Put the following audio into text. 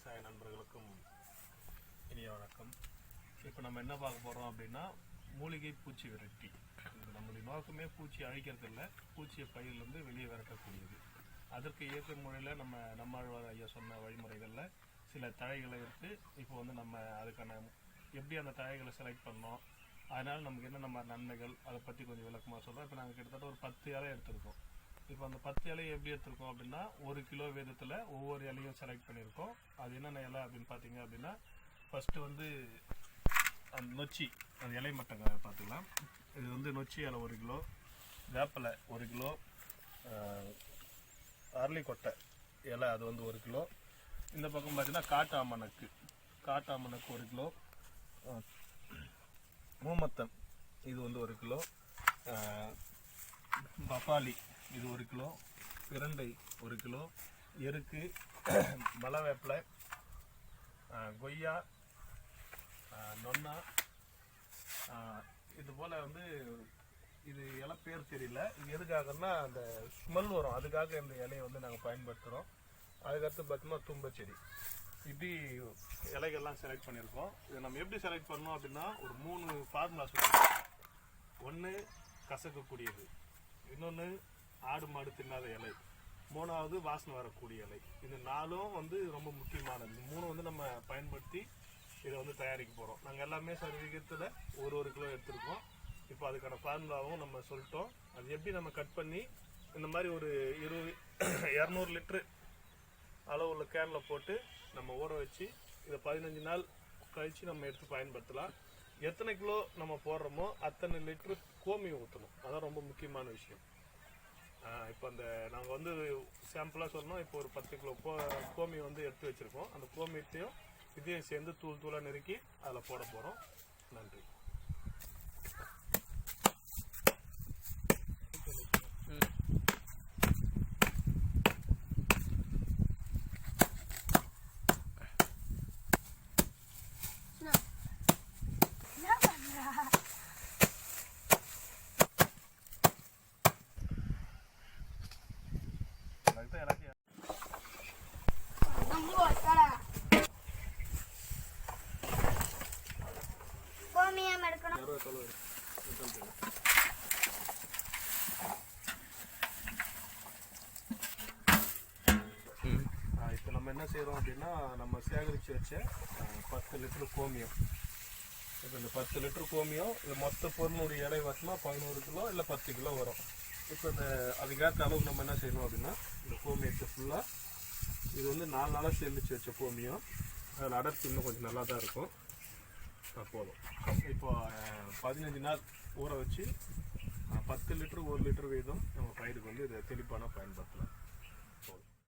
விவசாய நண்பர்களுக்கும் இனிய வணக்கம். இப்போ நம்ம என்ன பார்க்க போகிறோம் அப்படின்னா மூலிகை பூச்சி விரட்டி. நம்முடைய நோக்கமே பூச்சி அழிக்கிறது இல்லை, பூச்சியை பயிரிலிருந்து வெளியே விரட்டக்கூடியது. அதற்கு இயற்கை முறையில் நம்மாழ்வார் ஐயா சொன்ன வழிமுறைகளில் சில தழைகளை எடுத்து இப்போ வந்து நம்ம அதுக்கான எப்படி அந்த தழைகளை செலக்ட் பண்ணோம், அதனால் நமக்கு என்னென்ன நன்மைகள் அதை பற்றி கொஞ்சம் விளக்கமாக சொல்கிறோம். இப்போ நாங்கள் கிட்டத்தட்ட ஒரு 10 இலை எடுத்திருக்கோம். இப்போ அந்த 10 இலையை எப்படி எடுத்திருக்கோம் அப்படின்னா 1 கிலோ வீதத்தில் ஒவ்வொரு இலையும் செலக்ட் பண்ணியிருக்கோம். அது என்னென்ன இலை அப்படின்னு பார்த்தீங்க அப்படின்னா ஃபஸ்ட்டு வந்து அந்த நொச்சி, அந்த இலை மட்டும் பார்த்துக்கலாம். இது வந்து நொச்சி இலை 1 கிலோ, வேப்பலை 1 கிலோ, அரளிக்கொட்டை இலை அது வந்து 1 கிலோ. இந்த பக்கம் பார்த்தீங்கன்னா காட்டாமணக்கு 1 கிலோ, மூமத்தன் இது வந்து 1 கிலோ, பப்பாளி இது 1 கிலோ, பிரண்டை 1 கிலோ, எருக்கு, மலவேப்பிலை, கொய்யா, நொன்னா, இது போல் வந்து இது இலை பேர் தெரியல. இது எதுக்காகன்னா அந்த ஸ்மெல் வரும், அதுக்காக இந்த இலையை வந்து நாங்கள் பயன்படுத்துகிறோம். அதுக்கடுத்து பார்த்தோம்னா தும்பச்செடி. இப்படி இலைகள்லாம் செலக்ட் பண்ணியிருக்கோம். இதை நம்ம எப்படி செலக்ட் பண்ணோம் அப்படின்னா ஒரு 3 ஃபார்முலா சொல்லியிருக்கோம். ஒன்று கசக்கக்கூடியது, இன்னொன்று ஆடு மாடு தின்னாத இலை, 3வது வாசனை வரக்கூடிய இலை. இது 4ம் வந்து ரொம்ப முக்கியமானது. இந்த 3 வந்து நம்ம பயன்படுத்தி இதை வந்து தயாரிக்க போகிறோம். நாங்கள் எல்லாமே சரிவிகிதத்தில் 1 கிலோ எடுத்துருக்கோம். இப்போ அதுக்கான ஃபார்முலாவும் நம்ம சொல்லிட்டோம். அது எப்படி நம்ம கட் பண்ணி இந்த மாதிரி ஒரு 200 லிட்ரு அளவுள்ள கேனில் போட்டு நம்ம ஊற வச்சு இதை 15 நாள் கழித்து நம்ம எடுத்து பயன்படுத்தலாம். எத்தனை கிலோ நம்ம போடுறோமோ அத்தனை லிட்ரு கோமியம் ஊற்றணும். அதான் ரொம்ப முக்கியமான விஷயம். இப்போ அந்த நாங்கள் வந்து சாம்பிளாக சொன்னோம். இப்போ ஒரு 10 கிலோ கோமியம் வந்து எடுத்து வச்சுருக்கோம். அந்த கோமியத்தையும் இதையும் சேர்ந்து தூளாக நெருக்கி அதில் போட போகிறோம். நன்றி. இப்போ நம்ம என்ன செய்கிறோம் அப்படின்னா நம்ம சேகரித்து வச்ச 10 லிட்டரு கோமியம். இப்போ இந்த 10 லிட்டரு கோமியம் இது மொத்த பொருளுடைய எடை பார்த்தோம்னா 11 கிலோ இல்லை 10 கிலோ வரும். இப்போ இந்த அதுக்கேற்ற அளவுக்கு நம்ம என்ன செய்யணும் அப்படின்னா இந்த கோமியத்தை ஃபுல்லாக இது வந்து 4 நாளாக சேமித்து வச்ச கோமியம். அதில் அடர்த்தி இன்னும் கொஞ்சம் நல்லா தான் இருக்கும். போதும். இப்போ 15 நாள் ஊற வச்சு 10 லிட்டரு 1 லிட்டர் வீதம் நம்ம பயிருக்கு வந்து இதை தெளிப்பான பயன்படுத்தலாம். போதும்.